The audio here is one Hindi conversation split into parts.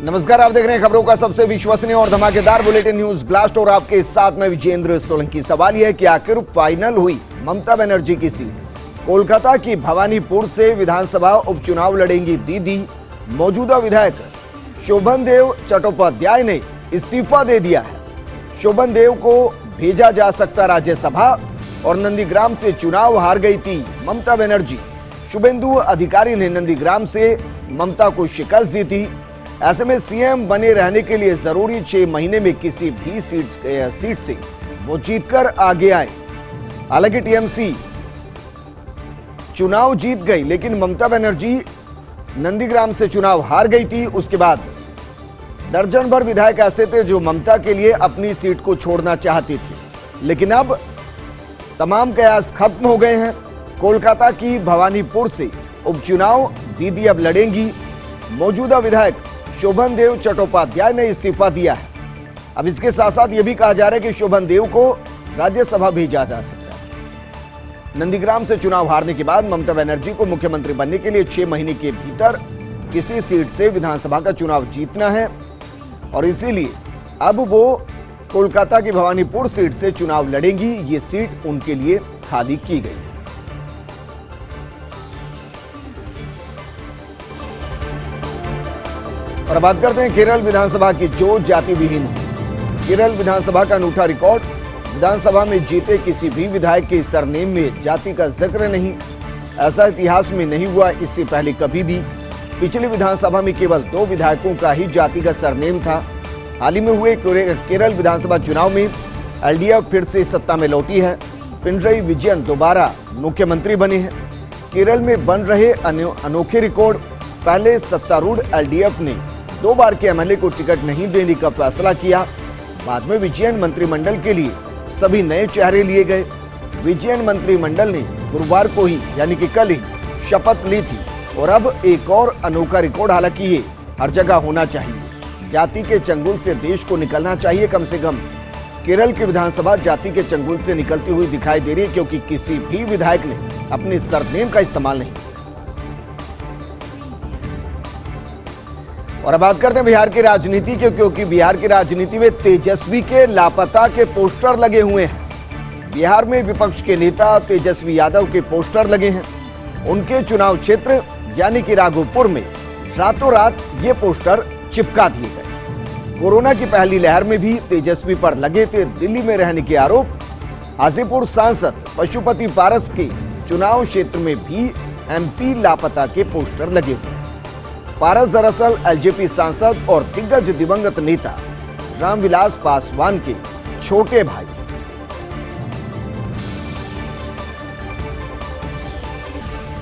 नमस्कार, आप देख रहे हैं खबरों का सबसे विश्वसनीय और धमाकेदार बुलेटिन न्यूज ब्लास्ट और आपके साथ में विजेंद्र सोलंकी। सवाल यह है कि आखिर फाइनल हुई ममता बनर्जी की सीट। कोलकाता की भवानीपुर से विधानसभा उपचुनाव लड़ेंगी दीदी। मौजूदा विधायक शोभन देव चट्टोपाध्याय ने इस्तीफा दे दिया है। शोभन देव को भेजा जा सकता राज्यसभा और नंदीग्राम से चुनाव हार गई थी ममता बनर्जी। शुभेंदु अधिकारी ने नंदीग्राम से ममता को शिकस्त दी थी। ऐसे में सीएम बने रहने के लिए जरूरी 6 महीने में किसी भी सीट से वो जीतकर आगे आए। हालांकि टीएमसी चुनाव जीत गई, लेकिन ममता बनर्जी नंदीग्राम से चुनाव हार गई थी। उसके बाद दर्जन भर विधायक ऐसे थे जो ममता के लिए अपनी सीट को छोड़ना चाहती थी, लेकिन अब तमाम कयास खत्म हो गए हैं। कोलकाता की भवानीपुर से उपचुनाव दीदी अब लड़ेंगी। मौजूदा विधायक शोभन देव चट्टोपाध्याय ने इस्तीफा दिया है। अब इसके साथ साथ यह भी कहा जा रहा है कि शोभन देव को राज्यसभा भेजा जा सकता है। नंदीग्राम से चुनाव हारने के बाद ममता बनर्जी को मुख्यमंत्री बनने के लिए 6 महीने के भीतर किसी सीट से विधानसभा का चुनाव जीतना है और इसीलिए अब वो कोलकाता की भवानीपुर सीट से चुनाव लड़ेंगी। ये सीट उनके लिए खाली की गई। और बात करते हैं केरल विधानसभा की, जो जाति विहीन है। केरल विधानसभा का अनूठा रिकॉर्ड। विधानसभा में जीते किसी भी विधायक के सरनेम में जाति का जिक्र नहीं। ऐसा इतिहास में नहीं हुआ इससे पहले कभी भी। पिछली विधानसभा में केवल 2 विधायकों का ही जाति का सरनेम था। हाल ही में हुए केरल विधानसभा चुनाव में एलडीएफ फिर से सत्ता में लौटी है। पिनरई विजयन दोबारा मुख्यमंत्री बने हैं। केरल में बन रहे अनोखे रिकॉर्ड। पहले सत्तारूढ़ एलडीएफ ने 2 बार के एमएलए को टिकट नहीं देने का फैसला किया। बाद में विजयन मंत्रिमंडल के लिए सभी नए चेहरे लिए गए। विजयन मंत्रिमंडल ने गुरुवार को ही यानी कि कल ही शपथ ली थी। और अब एक और अनोखा रिकॉर्ड, हालांकि ये हर जगह होना चाहिए। जाति के चंगुल से देश को निकलना चाहिए। कम से कम केरल की विधानसभा जाति के चंगुल से निकलती हुई दिखाई दे रही है, क्योंकि किसी भी विधायक ने अपने सरनेम का इस्तेमाल नहीं। और अब बात करते हैं बिहार की राजनीति की, क्योंकि बिहार की राजनीति में तेजस्वी के लापता के पोस्टर लगे हुए हैं। बिहार में विपक्ष के नेता तेजस्वी यादव के पोस्टर लगे हैं। उनके चुनाव क्षेत्र यानी कि राघोपुर में रातों रात ये पोस्टर चिपका दिए गए। कोरोना की पहली लहर में भी तेजस्वी पर लगे थे दिल्ली में रहने के आरोप। हाजीपुर सांसद पशुपति पारस के चुनाव क्षेत्र में भी एमपी लापता के पोस्टर लगे हुए। पारस दरअसल एलजेपी सांसद और दिग्गज दिवंगत नेता रामविलास पासवान के छोटे भाई।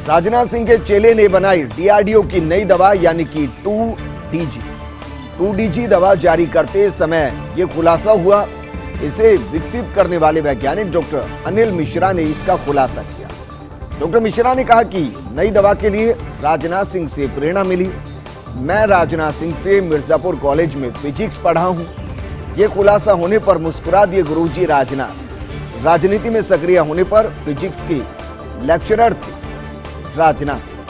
राजनाथ सिंह के चेले ने बनाई डीआरडीओ की नई दवा यानी कि 2DG दवा जारी करते समय यह खुलासा हुआ। इसे विकसित करने वाले वैज्ञानिक डॉक्टर अनिल मिश्रा ने इसका खुलासा किया। डॉक्टर मिश्रा ने कहा कि नई दवा के लिए राजनाथ सिंह से प्रेरणा मिली। मैं राजनाथ सिंह से मिर्जापुर कॉलेज में फिजिक्स पढ़ा हूं। यह खुलासा होने पर मुस्कुरा दिए गुरुजी राजनाथ। राजनीति में सक्रिय होने पर फिजिक्स के लेक्चरर थे राजनाथ सिंह।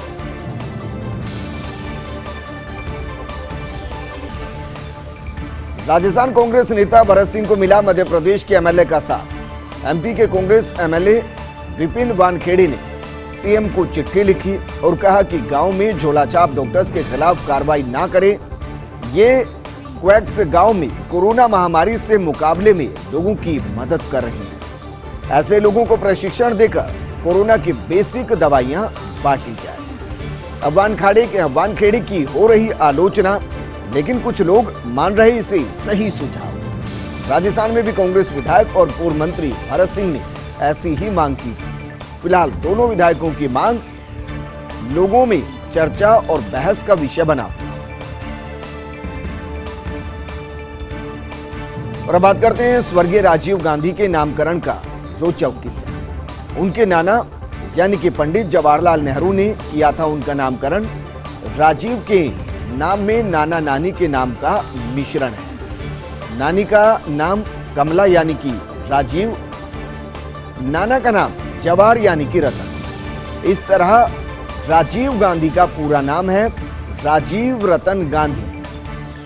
राजस्थान कांग्रेस नेता भरत सिंह को मिला मध्य प्रदेश के एमएलए का साथ। एमपी के कांग्रेस एमएलए विपिन वानखेड़े ने सीएम को चिट्ठी लिखी और कहा कि गांव में झोलाछाप डॉक्टर्स के खिलाफ कार्रवाई ना करें। ये क्वैक्स गांव में कोरोना महामारी से मुकाबले में लोगों की मदद कर रहे हैं। ऐसे लोगों को प्रशिक्षण देकर कोरोना की बेसिक दवाइयां बांटी जाए। अब वानखेड़े की हो रही आलोचना, लेकिन कुछ लोग मान रहे इसे सही सुझाव। राजस्थान में भी कांग्रेस विधायक और पूर्व मंत्री भरत सिंह ने ऐसी ही मांग की थी। फिलहाल दोनों विधायकों की मांग लोगों में चर्चा और बहस का विषय बना। और अब बात करते हैं स्वर्गीय राजीव गांधी के नामकरण का रोचक किस्सा। उनके नाना यानी कि पंडित जवाहरलाल नेहरू ने किया था उनका नामकरण। राजीव के नाम में नाना नानी के नाम का मिश्रण है। नानी का नाम कमला यानी कि राजीव, नाना का नाम जवाहर यानी कि रतन। इस तरह राजीव गांधी का पूरा नाम है राजीव रतन गांधी।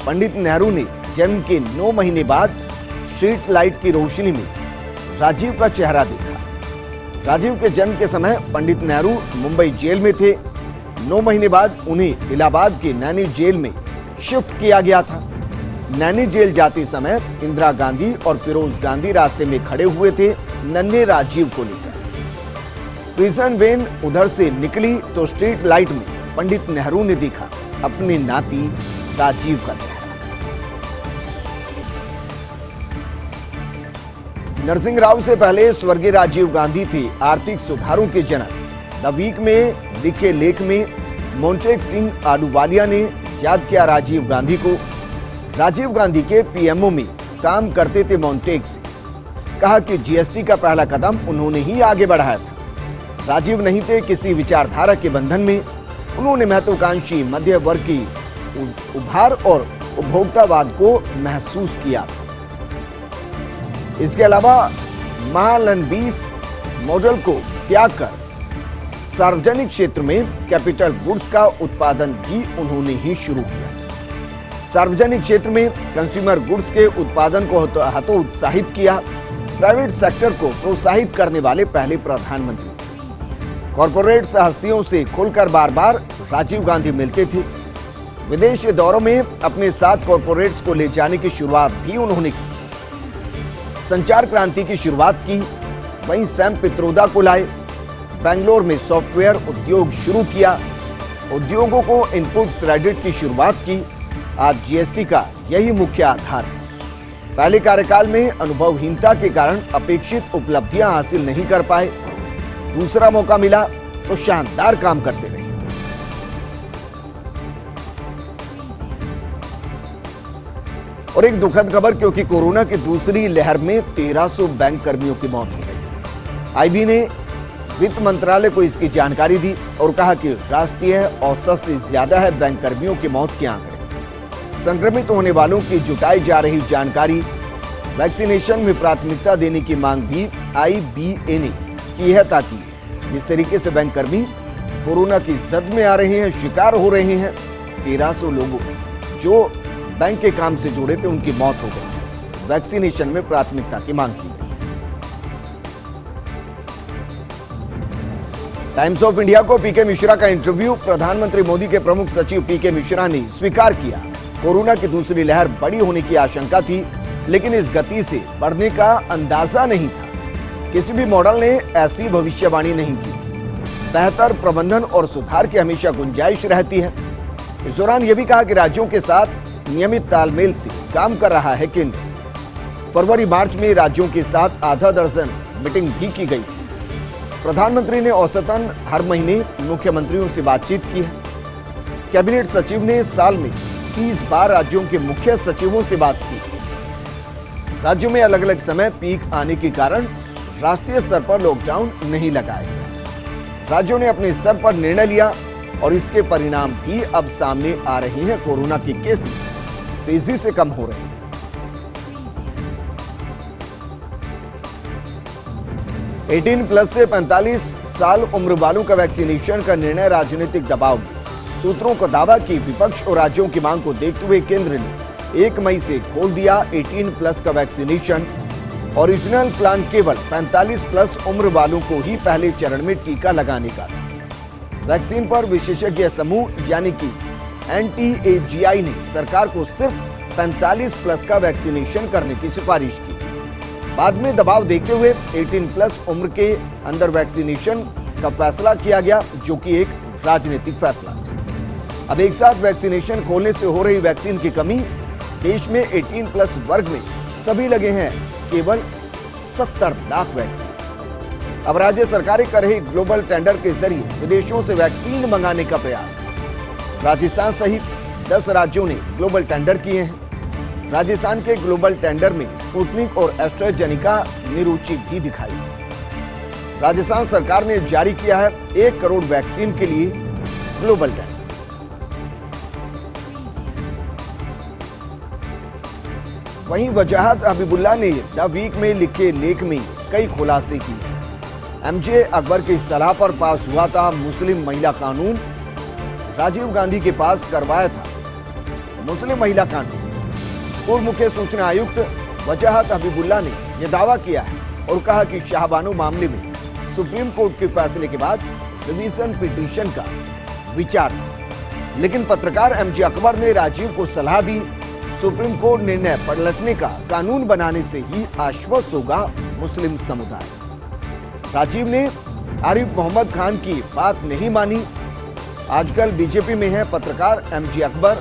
पंडित नेहरू ने जन्म के 9 महीने बाद स्ट्रीट लाइट की रोशनी में राजीव का चेहरा देखा। राजीव के जन्म के समय पंडित नेहरू मुंबई जेल में थे। 9 महीने बाद उन्हें इलाहाबाद के नैनी जेल में शिफ्ट किया गया था। नैनी जेल जाते समय इंदिरा गांधी और फिरोज गांधी रास्ते में खड़े हुए थे नन्हे राजीव को लेकर। प्रिजन वैन उधर से निकली तो स्ट्रीट लाइट में पंडित नेहरू ने देखा अपने नाती राजीव का चेहरा। नरसिंह राव से पहले स्वर्गीय राजीव गांधी थे आर्थिक सुधारों के जनक। द वीक में लिखे लेख में मोंटेक सिंह आलूवालिया ने याद किया राजीव गांधी को। राजीव गांधी के पीएमओ में काम करते थे मोंटेक से। कहा कि जीएसटी का पहला कदम उन्होंने ही आगे बढ़ाया था। राजीव नहीं थे किसी विचारधारा के बंधन में। उन्होंने महत्वाकांक्षी मध्य वर्ग की उभार और उपभोक्तावाद को महसूस किया था। इसके अलावा महालनबीस मॉडल को त्याग कर सार्वजनिक क्षेत्र में कैपिटल गुड्स का उत्पादन भी उन्होंने ही शुरू किया। सार्वजनिक क्षेत्र में कंज्यूमर गुड्स के उत्पादन को हतोत्साहित किया। प्राइवेट सेक्टर को प्रोत्साहित करने वाले पहले प्रधानमंत्री। कॉरपोरेट हस्तियों से खुलकर बार बार राजीव गांधी मिलते थे। विदेश दौरों में अपने साथ कॉरपोरेट्स को ले जाने की शुरुआत भी उन्होंने की। संचार क्रांति की शुरुआत की। वहीं सैम पित्रोदा को लाए। बेंगलोर में सॉफ्टवेयर उद्योग शुरू किया। उद्योगों को इनपुट क्रेडिट की शुरुआत की। आज जीएसटी का यही मुख्य आधार है। पहले कार्यकाल में अनुभवहीनता के कारण अपेक्षित उपलब्धियां हासिल नहीं कर पाए। दूसरा मौका मिला तो शानदार काम करते रहे। और एक दुखद खबर, क्योंकि कोरोना की दूसरी लहर में 1300 बैंक कर्मियों की मौत हो गई। आईबी ने वित्त मंत्रालय को इसकी जानकारी दी और कहा कि राष्ट्रीय औसत से ज्यादा है बैंक कर्मियों की मौत के आंकड़े। संक्रमित होने वालों की जुटाई जा रही जानकारी, वैक्सीनेशन में प्राथमिकता देने की मांग भी आईबीए ने की है, ताकि जिस तरीके से बैंक कर्मी कोरोना की जद में आ रहे हैं, शिकार हो रहे हैं। 1300 लोगों जो बैंक के काम से जुड़े थे उनकी मौत हो गई। वैक्सीनेशन में प्राथमिकता की मांग की गई। टाइम्स ऑफ इंडिया को पीके मिश्रा का इंटरव्यू। प्रधानमंत्री मोदी के प्रमुख सचिव पीके मिश्रा ने स्वीकार किया कोरोना की दूसरी लहर बड़ी होने की आशंका थी, लेकिन इस गति से बढ़ने का अंदाजा नहीं था। किसी भी मॉडल ने ऐसी भविष्यवाणी नहीं की। बेहतर प्रबंधन और सुधार की हमेशा गुंजाइश रहती है। इस दौरान यह भी कहा कि राज्यों के साथ नियमित तालमेल से काम कर रहा है केंद्र। फरवरी मार्च में राज्यों के साथ आधा दर्जन मीटिंग भी की गई थी। प्रधानमंत्री ने औसतन हर महीने मुख्यमंत्रियों से बातचीत की है। कैबिनेट सचिव ने साल में 30 बार राज्यों के मुख्य सचिवों से बात की। राज्यों में अलग अलग समय पीक आने के कारण राष्ट्रीय स्तर पर लॉकडाउन नहीं लगाया गया। राज्यों ने अपने स्तर पर निर्णय लिया और इसके परिणाम भी अब सामने आ रहे हैं। कोरोना के केसेस तेजी से कम हो रहे हैं। एटीन प्लस से 45 साल उम्र वालों का वैक्सीनेशन का निर्णय राजनीतिक दबाव में। सूत्रों का दावा कि विपक्ष और राज्यों की मांग को देखते हुए केंद्र ने 1 मई से खोल दिया 18 प्लस का वैक्सीनेशन। ओरिजिनल प्लान केवल 45 प्लस उम्र वालों को ही पहले चरण में टीका लगाने का था। वैक्सीन पर विशेषज्ञ समूह यानी कि NTAGI ने सरकार को सिर्फ 45 प्लस का वैक्सीनेशन करने की सिफारिश की। बाद में दबाव देखते हुए 18 प्लस उम्र के अंदर वैक्सीनेशन का फैसला किया गया, जो कि एक राजनीतिक फैसला था। अब एक साथ वैक्सीनेशन खोलने से हो रही वैक्सीन की कमी। देश में 18 प्लस वर्ग में सभी लगे हैं केवल 70 लाख वैक्सीन। अब राज्य सरकारें कर रही ग्लोबल टेंडर के जरिए विदेशों से वैक्सीन मंगाने का प्रयास। राजस्थान सहित 10 राज्यों ने ग्लोबल टेंडर किए हैं। राजस्थान के ग्लोबल टेंडर में स्पुतनिक और एस्ट्राजेनेका ने रुचि भी दिखाई। राजस्थान सरकार ने जारी किया है 1 करोड़ वैक्सीन के लिए ग्लोबल टेंडर। वहीं वजाहत हबीबुल्ला ने द वीक में लिखे लेख में कई खुलासे किए। एमजे अकबर की सलाह पर पास हुआ था मुस्लिम महिला कानून। राजीव गांधी के पास करवाया था मुस्लिम महिला कानून। पूर्व मुख्य सूचना आयुक्त वजाहत हबीबुल्लाह ने यह दावा किया है और कहा कि शाहबानो मामले में सुप्रीम कोर्ट के फैसले के बाद रिवीजन पिटीशन का विचार था, लेकिन पत्रकार एमजे अकबर ने राजीव को सलाह दी, सुप्रीम कोर्ट निर्णय पलटने का कानून बनाने से ही आश्वस्त होगा मुस्लिम समुदाय। राजीव ने आरिफ मोहम्मद खान की बात नहीं मानी। आजकल बीजेपी में है पत्रकार एमजे अकबर,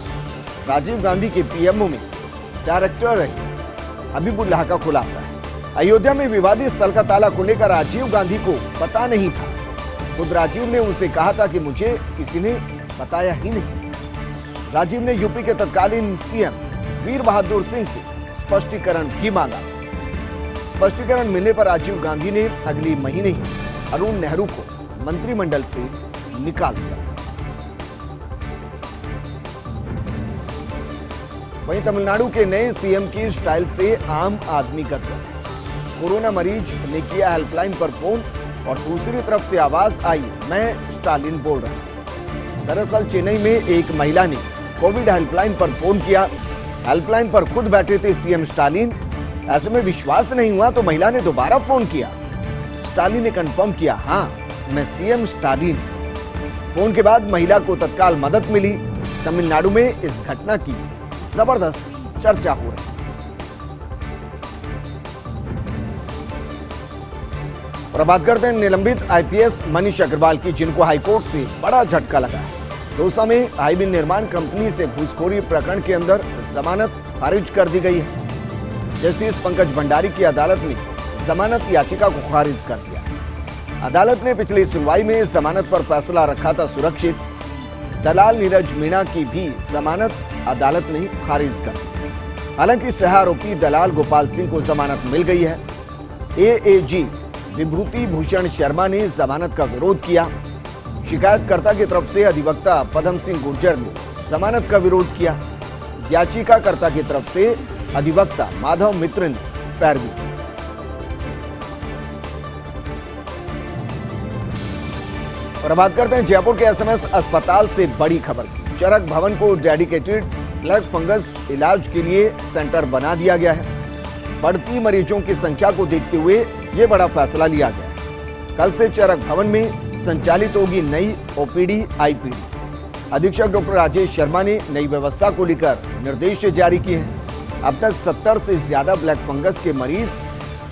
राजीव गांधी के पीएमओ में डायरेक्टर रहे हबीबुल्लाह का खुलासा है। अयोध्या में विवादित स्थल का ताला खुलने का राजीव गांधी को पता नहीं था। खुद राजीव ने उनसे कहा था कि मुझे किसी ने बताया ही नहीं। राजीव ने यूपी के तत्कालीन सीएम वीर बहादुर सिंह से स्पष्टीकरण भी मांगा। स्पष्टीकरण मिलने पर राजीव गांधी ने अगले महीने ही अरुण नेहरू को मंत्रिमंडल से निकाल दिया। वहीं तमिलनाडु के नए सीएम की स्टाइल से आम आदमी गदगद। कोरोना मरीज ने किया हेल्पलाइन पर फोन और दूसरी तरफ से आवाज आई, मैं स्टालिन बोल रहा हूं। दरअसल चेन्नई में एक महिला ने कोविड हेल्पलाइन पर फोन किया। हेल्पलाइन पर खुद बैठे थे सीएम स्टालिन। ऐसे में विश्वास नहीं हुआ तो महिला ने दोबारा फोन किया। स्टालिन ने कंफर्म किया, हाँ मैं सीएम स्टालिन। फोन के बाद महिला को तत्काल मदद मिली। तमिलनाडु में इस घटना की जबरदस्त चर्चा हो रही है। और बात करते हैं निलंबित आईपीएस मनीष अग्रवाल की, जिनको हाईकोर्ट से बड़ा झटका लगा है। दौसा में हाईवे निर्माण कंपनी से घूसखोरी प्रकरण के अंदर जमानत खारिज कर दी गई है। जस्टिस पंकज भंडारी की अदालत ने जमानत याचिका को खारिज कर दिया। अदालत ने पिछली सुनवाई में जमानत पर फैसला रखा था सुरक्षित। दलाल नीरज मीणा की भी जमानत अदालत ने खारिज कर दी। हालांकि सह आरोपी दलाल गोपाल सिंह को जमानत मिल गई है। एएजी विभूति भूषण शर्मा ने जमानत का विरोध किया। शिकायतकर्ता की तरफ से अधिवक्ता पदम सिंह गुर्जर ने जमानत का विरोध किया। याचिकाकर्ता की तरफ से अधिवक्ता माधव मित्र ने पैरवी की। और बात करते हैं जयपुर के एसएमएस अस्पताल से बड़ी खबर की। चरक भवन को डेडिकेटेड ब्लैक फंगस इलाज के लिए सेंटर बना दिया गया है। बढ़ती मरीजों की संख्या को देखते हुए यह बड़ा फैसला लिया गया। कल से चरक भवन में संचालित होगी नई ओपीडी आईपीडी। अधीक्षक डॉक्टर राजेश शर्मा ने नई व्यवस्था को लेकर निर्देश जारी किए हैं। अब तक 70 से ज्यादा ब्लैक फंगस के मरीज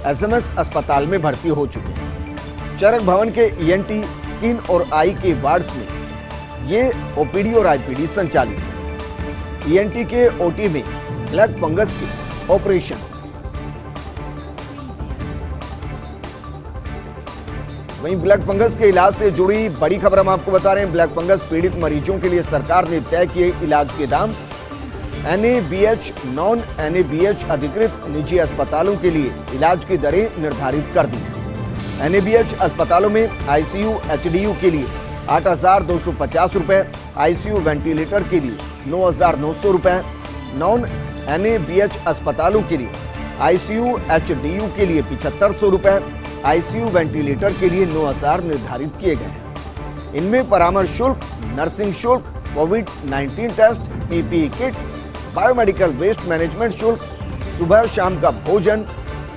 एसएमएस अस्पताल में भर्ती हो चुके हैं। चरक भवन के ईएनटी, स्किन और आई के वार्ड्स में ये ओपीडी और आईपीडी संचालित है। ईएनटी के ओटी में ब्लैक फंगस के ऑपरेशन। वहीं ब्लैक फंगस के इलाज से जुड़ी बड़ी खबर हम आपको बता रहे हैं। ब्लैक फंगस पीड़ित मरीजों के लिए सरकार ने तय किए इलाज के दाम। एनएबीएच, नॉन एनएबीएच अधिकृत निजी अस्पतालों के लिए इलाज की दरें निर्धारित कर दी। एनएबीएच अस्पतालों में आईसीयू एचडीयू के लिए 8,250 रुपए, आईसीयू वेंटिलेटर के लिए 9,900 रुपए, नॉन एनएबीएच अस्पतालों के लिए आईसीयू एचडीयू के लिए 7,500 रुपए, आईसीयू वेंटिलेटर के लिए 9,000 निर्धारित किए गए हैं। इनमें परामर्श शुल्क, नर्सिंग शुल्क, कोविड-19 test, PPE kit, biomedical waste management शुल्क, सुबह शाम का भोजन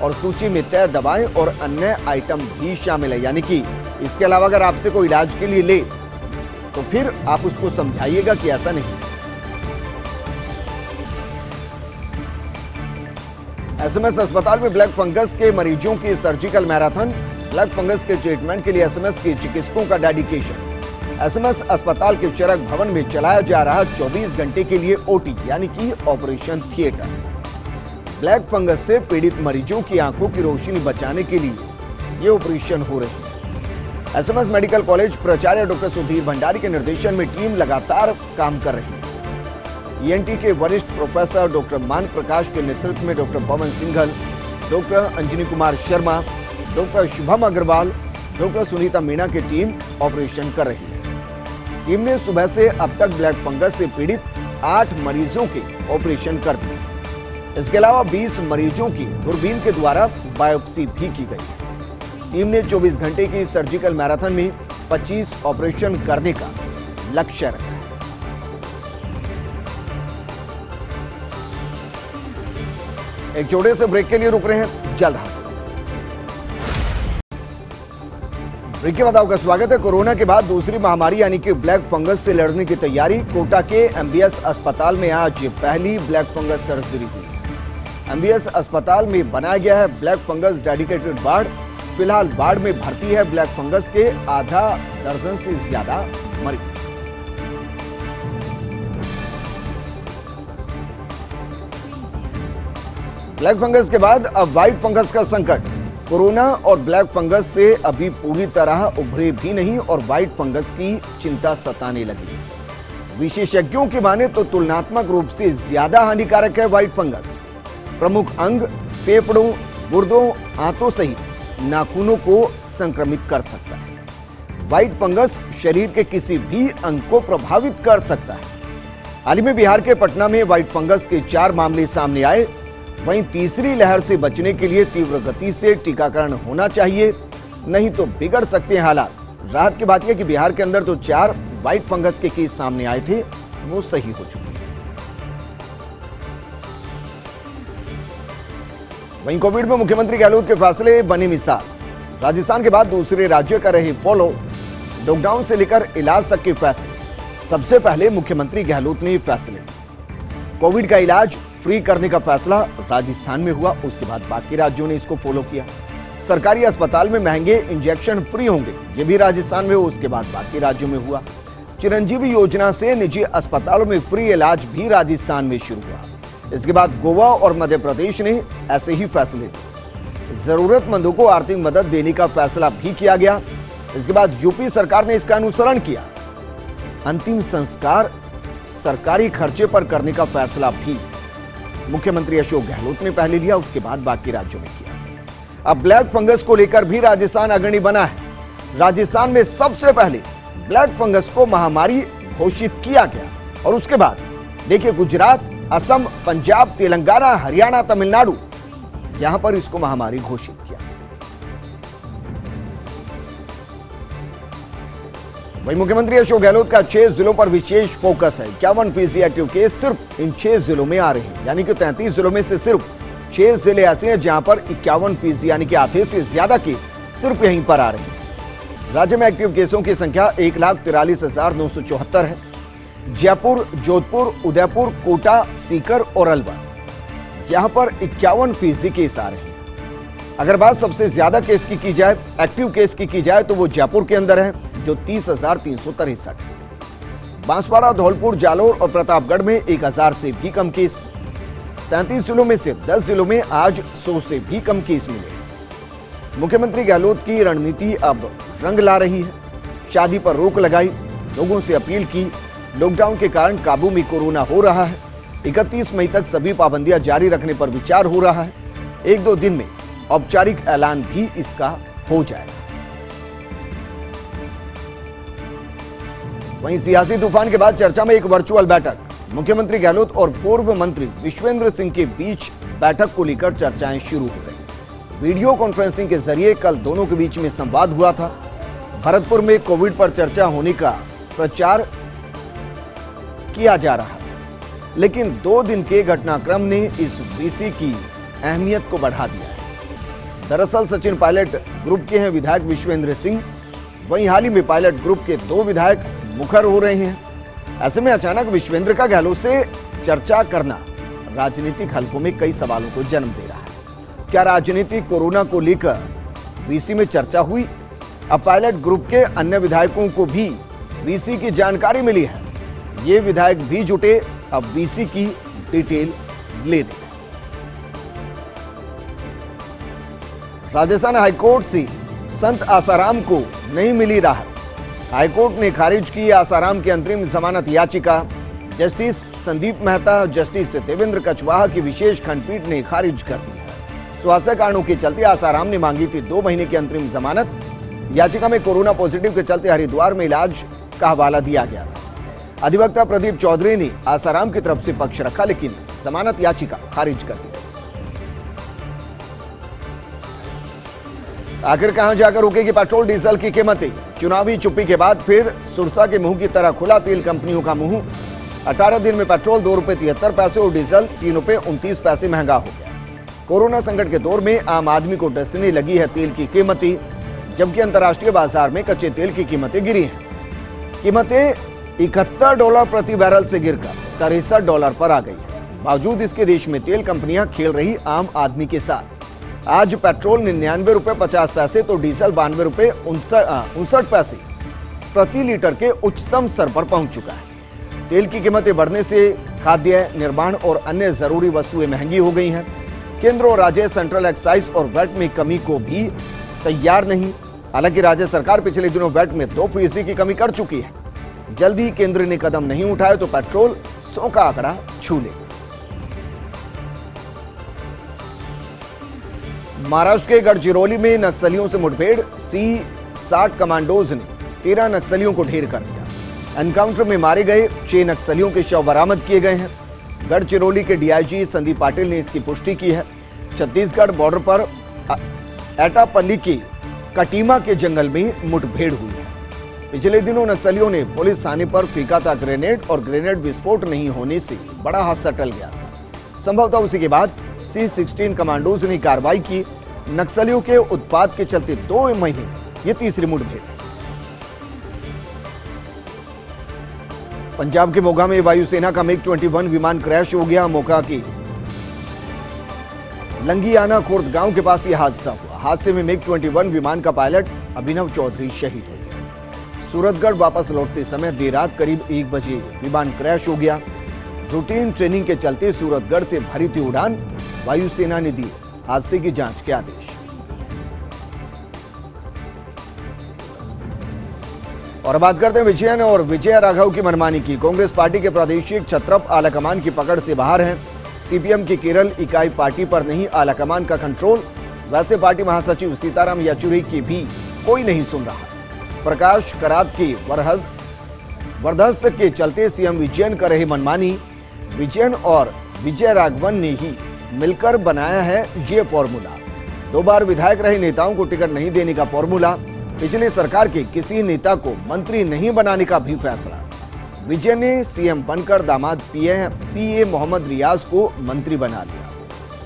और सूची में तय दवाएं और अन्य आइटम भी शामिल है। यानी कि इसके अलावा अगर आपसे कोई इलाज के लिए ले तो फिर आप उसको समझाइएगा कि ऐसा नहीं। एसएमएस अस्पताल में ब्लैक फंगस के मरीजों की सर्जिकल मैराथन। ब्लैक फंगस के ट्रीटमेंट के लिए एसएमएस के चिकित्सकों का डेडिकेशन। एसएमएस अस्पताल के चरक भवन में चलाया जा रहा 24 घंटे के लिए ओटी यानी कि ऑपरेशन थिएटर। ब्लैक फंगस से पीड़ित मरीजों की आंखों की रोशनी बचाने के लिए ये ऑपरेशन हो रही है। एसएमएस मेडिकल कॉलेज प्राचार्य डॉक्टर सुधीर भंडारी के निर्देशन में टीम लगातार काम कर रही है। ईएनटी के वरिष्ठ प्रोफेसर डॉक्टर मान प्रकाश के नेतृत्व में doctor Pawan Singhal, doctor Anjani Kumar Sharma, doctor Shubham Agarwal, doctor Sunita Meena की टीम ऑपरेशन कर रही है। टीम ने सुबह से अब तक ब्लैक फंगस से पीड़ित 8 मरीजों के ऑपरेशन कर दिए। इसके अलावा 20 मरीजों की दूरबीन के द्वारा बायोप्सी भी की गई। टीम ने 24 घंटे की सर्जिकल मैराथन में 25 ऑपरेशन करने का लक्ष्य रखा। एक छोटे से ब्रेक के लिए रुक रहे हैं, जल्द हाजिर। ब्रेक के बाद आपका स्वागत है। कोरोना के बाद दूसरी महामारी यानी कि ब्लैक फंगस से लड़ने की तैयारी। कोटा के एमबीएस अस्पताल में आज पहली ब्लैक फंगस सर्जरी हुई। एमबीएस अस्पताल में बनाया गया है ब्लैक फंगस डेडिकेटेड वार्ड। फिलहाल वार्ड में भर्ती है ब्लैक फंगस के आधा दर्जन से ज्यादा मरीज। ब्लैक फंगस के बाद अब व्हाइट फंगस का संकट। कोरोना और ब्लैक फंगस से अभी पूरी तरह उभरे भी नहीं और व्हाइट फंगस की चिंता सताने लगी। विशेषज्ञों की माने तो तुलनात्मक रूप से ज्यादा हानिकारक है व्हाइट फंगस। प्रमुख अंग फेफड़ों, गुर्दों, आंतों सहित नाखूनों को संक्रमित कर सकता है। व्हाइट फंगस शरीर के किसी भी अंग को प्रभावित कर सकता है। हाल ही में बिहार के पटना में व्हाइट फंगस के 4 मामले सामने आए। वहीं तीसरी लहर से बचने के लिए तीव्र गति से टीकाकरण होना चाहिए, नहीं तो बिगड़ सकते हैं हालात। राहत की बात यह कि बिहार के अंदर तो 4 व्हाइट फंगस के केस सामने आए थे, वो सही हो चुके हैं। वहीं कोविड में मुख्यमंत्री गहलोत के फैसले बने मिसाल। राजस्थान के बाद दूसरे राज्य कर रहे फॉलो। लॉकडाउन से लेकर इलाज तक के फैसले सबसे पहले मुख्यमंत्री गहलोत ने फैसले। कोविड का इलाज फ्री करने का फैसला राजस्थान में हुआ, उसके बाद बाकी राज्यों ने इसको फॉलो किया। सरकारी अस्पताल में महंगे इंजेक्शन फ्री होंगे, ये भी राजस्थान में हुआ, उसके बाद बाकी राज्यों में हुआ। चिरंजीवी योजना से निजी अस्पतालों में फ्री इलाज भी राजस्थान में शुरू हुआ। इसके बाद गोवा और मध्य प्रदेश ने ऐसे ही फैसले लिए। जरूरतमंदों को आर्थिक मदद देने का फैसला भी किया गया। इसके बाद यूपी सरकार ने इसका अनुसरण किया। अंतिम संस्कार सरकारी खर्चे पर करने का फैसला भी मुख्यमंत्री अशोक गहलोत ने पहले लिया, उसके बाद बाकी राज्यों में किया। अब ब्लैक फंगस को लेकर भी राजस्थान अग्रणी बना है। राजस्थान में सबसे पहले ब्लैक फंगस को महामारी घोषित किया गया और उसके बाद देखिए गुजरात, असम, पंजाब, तेलंगाना, हरियाणा, तमिलनाडु, यहां पर इसको महामारी घोषित किया। वहीं मुख्यमंत्री अशोक गहलोत का 6 जिलों पर विशेष फोकस है। 51 पीसी एक्टिव केस सिर्फ इन 6 जिलों में आ रहे हैं, यानी कि 33 जिलों में से सिर्फ 6 जिले ऐसे हैं जहां पर 51 पीसी यानी कि आधे से ज्यादा केस सिर्फ यहीं पर आ रहे हैं। राज्य में एक्टिव केसों की संख्या 1,43,974 है। जयपुर, जोधपुर, उदयपुर, कोटा, सीकर और अलवर, यहां पर 51 पीसी केस आ रहे हैं। अगर बात सबसे ज्यादा केस की जाए, एक्टिव केस की जाए तो वो जयपुर के अंदर है जो 30,363 है। बांसवाड़ा, धौलपुर, जालोर और प्रतापगढ़ में 1,000 से भी कम केस। 33 जिलों में से 10 जिलों में आज 100 से भी कम केस मिले। मुख्यमंत्री गहलोत की रणनीति अब रंग ला रही है। शादी पर रोक लगाई, लोगों से अपील की। लॉकडाउन के कारण काबू में कोरोना हो रहा है। 31 मई तक सभी पाबंदियां जारी रखने पर विचार हो रहा है। 1-2 दिन में औपचारिक ऐलान भी इसका हो जाएगा। वहीं सियासी तूफान के बाद चर्चा में एक वर्चुअल बैठक। मुख्यमंत्री गहलोत और पूर्व मंत्री विश्वेंद्र सिंह के बीच बैठक को लेकर चर्चाएं शुरू हो गई। वीडियो कॉन्फ्रेंसिंग के जरिए कल दोनों के बीच में संवाद हुआ था। भरतपुर में कोविड पर चर्चा होने का प्रचार किया जा रहा था, लेकिन 2 दिन के घटनाक्रम ने इस बीसी की अहमियत को बढ़ा दिया है। दरअसल सचिन पायलट ग्रुप के हैं विधायक विश्वेंद्र सिंह। वहीं हाल ही में पायलट ग्रुप के 2 विधायक मुखर हो रहे हैं। ऐसे में अचानक विश्वेंद्र का गहलोत से चर्चा करना राजनीतिक हलकों में कई सवालों को जन्म दे रहा है। क्या राजनीति कोरोना को लेकर वीसी में चर्चा हुई? अब पायलट ग्रुप के अन्य विधायकों को भी वीसी की जानकारी मिली है। ये विधायक भी जुटे अब वीसी की डिटेल लेने। राजस्थान हाईकोर्ट से संत आसाराम को नहीं मिली राहत। हाईकोर्ट ने खारिज की आसाराम की अंतरिम जमानत याचिका। जस्टिस संदीप मेहता, जस्टिस देवेंद्र कछवाहा की विशेष खंडपीठ ने खारिज कर दी है। स्वास्थ्य कारणों के चलते आसाराम ने मांगी थी 2 महीने की अंतरिम जमानत। याचिका में कोरोना पॉजिटिव के चलते हरिद्वार में इलाज का हवाला दिया गया था। अधिवक्ता प्रदीप चौधरी ने आसाराम की तरफ से पक्ष रखा, लेकिन जमानत याचिका खारिज कर दी। आखिर कहां जाकर रुकेगी पेट्रोल डीजल की कीमतें? चुनावी चुप्पी के बाद फिर सुरसा के मुंह की तरह खुला तेल कंपनियों का मुंह। 18 दिन में पेट्रोल ₹2.73 और डीजल ₹3.29 महंगा हो गया। कोरोना संकट के दौर में आम आदमी को डसने लगी है तेल की कीमतें, जबकि अंतर्राष्ट्रीय बाजार में कच्चे तेल की कीमतें गिरी हैं। कीमतें $71 प्रति बैरल से गिरकर $63 पर आ गई है। बावजूद इसके देश में तेल कंपनियां खेल रही आम आदमी के साथ। आज पेट्रोल ₹99.50 तो डीजल ₹92.59 प्रति लीटर के उच्चतम स्तर पर पहुंच चुका है। तेल की कीमतें बढ़ने से खाद्य, निर्माण और अन्य जरूरी वस्तुएं महंगी हो गई हैं। केंद्र और राज्य सेंट्रल एक्साइज और वैट में कमी को भी तैयार नहीं। हालांकि राज्य सरकार पिछले दिनों वैट में 2% की कमी कर चुकी है। जल्द ही केंद्र ने कदम नहीं उठाए तो पेट्रोल 100 का आंकड़ा छू ले। महाराष्ट्र के गढ़चिरौली में नक्सलियों से मुठभेड़, C-60 कमांडोज ने 13 नक्सलियों को ढेर कर दिया। एनकाउंटर में मारे गए 6 नक्सलियों के शव बरामद किए गए हैं। गढ़चिरौली के डीआईजी संदीप पाटिल ने इसकी पुष्टि की है। छत्तीसगढ़ बॉर्डर पर एटापल्ली की कटीमा के जंगल में मुठभेड़ हुई है। पिछले दिनों नक्सलियों ने पुलिस थाने पर फेंका था ग्रेनेड और ग्रेनेड विस्फोट नहीं होने से बड़ा हादसा टल गया था। संभवतः उसी के बाद C-16 कमांडोज ने कार्रवाई की। नक्सलियों के उत्पात के चलते 2 महीने ये तीसरी मुठभेड़। पंजाब के मोगा में वायुसेना का MiG-21 विमान क्रैश हो गया। मोगा की लंगियाना खुर्द गांव के पास यह हादसा हुआ। हादसे में MiG-21 विमान का पायलट अभिनव चौधरी शहीद हो गया। सूरतगढ़ वापस लौटते समय देर रात करीब 1 बजे विमान क्रैश हो गया। रूटीन ट्रेनिंग के चलते सूरतगढ़ से भरी थी उड़ान। वायुसेना ने दी हादसे की जांच के आदेश। और बात करते हैं विजयन और विजय राघव की मनमानी की। कांग्रेस पार्टी के प्रादेशिक छत्रप आलाकमान की पकड़ से बाहर हैं। सीपीएम की केरल इकाई पार्टी पर नहीं आलाकमान का कंट्रोल। वैसे पार्टी महासचिव सीताराम येचुरी की भी कोई नहीं सुन रहा। प्रकाश करात की बर्दाश्त के चलते सीएम विजयन कर रहे मनमानी। विजयन और विजय राघवन ने ही मिलकर बनाया है ये फॉर्मूला। 2 बार विधायक रहे नेताओं को टिकट नहीं देने का फॉर्मूला। पिछली सरकार के किसी नेता को मंत्री नहीं बनाने का भी फैसला। विजय ने सीएम बनकर दामाद पीए मोहम्मद रियाज को मंत्री बना दिया।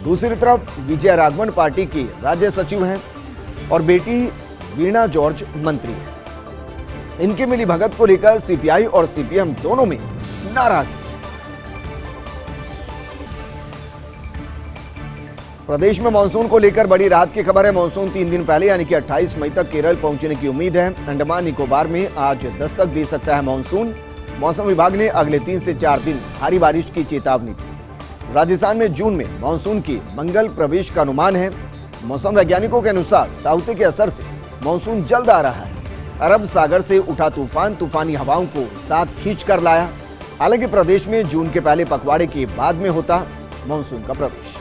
दूसरी तरफ विजय राघवन पार्टी के राज्य सचिव हैं और बेटी वीणा जॉर्ज मंत्री हैं। इनकी मिली भगत को लेकर सीपीआई और सीपीएम दोनों में नाराजगी। प्रदेश में मानसून को लेकर बड़ी राहत की खबर है। मानसून 3 दिन पहले यानी कि 28 मई तक केरल पहुंचने की उम्मीद है। अंडमान निकोबार में आज दस्तक दे सकता है मानसून। मौसम विभाग ने अगले 3 से 4 दिन भारी बारिश की चेतावनी दी। राजस्थान में जून में मानसून की मंगल प्रवेश का अनुमान है। मौसम वैज्ञानिकों के अनुसार ताउते के असर से मानसून जल्द आ रहा है। अरब सागर से उठा तूफान तूफानी हवाओं को साथ खींच कर लाया। हालांकि प्रदेश में जून के पहले पखवाड़े के बाद में होता मानसून का प्रवेश।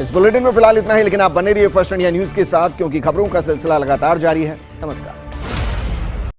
इस बुलेटिन में फिलहाल इतना ही, लेकिन आप बने रहिए फर्स्ट इंडिया न्यूज के साथ, क्योंकि खबरों का सिलसिला लगातार जारी है। नमस्कार।